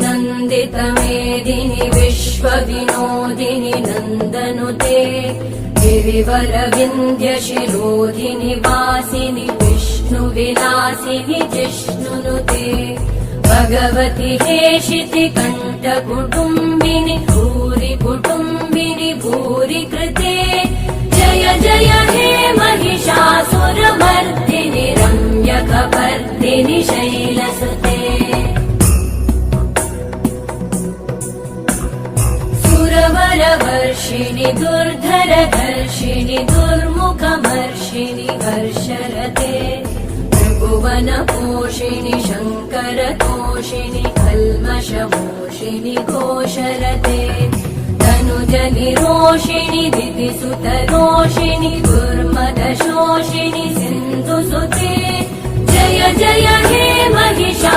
नन्दितमेदिनि विश्वविनोदिनि नन्दनुते गिरिवरविन्द्यशिरोधिनि वासिनि विष्णुविलासिनि जिष्णुनुते भगवति हेशिति कण्ठकुटुम्बिनि भूरि कुटुम्बिनि भूरि कृते जय जय हे महिषासुरमर्दिनि रम्यकपर्दिनि शैलसुते सुरवरवर्षिणि दुर्धरधर्षिणि दुर्मुखमर्षिणि हर्षरते त्रिभुवनपोषिणि शङ्करतोषिणि कल्मषमोषिणि घोषरते तनुजनिरोषिणि दितिसुतरोषिणि दुर्मदशोषिणि सिन्धुसुते जय जय हे महिषा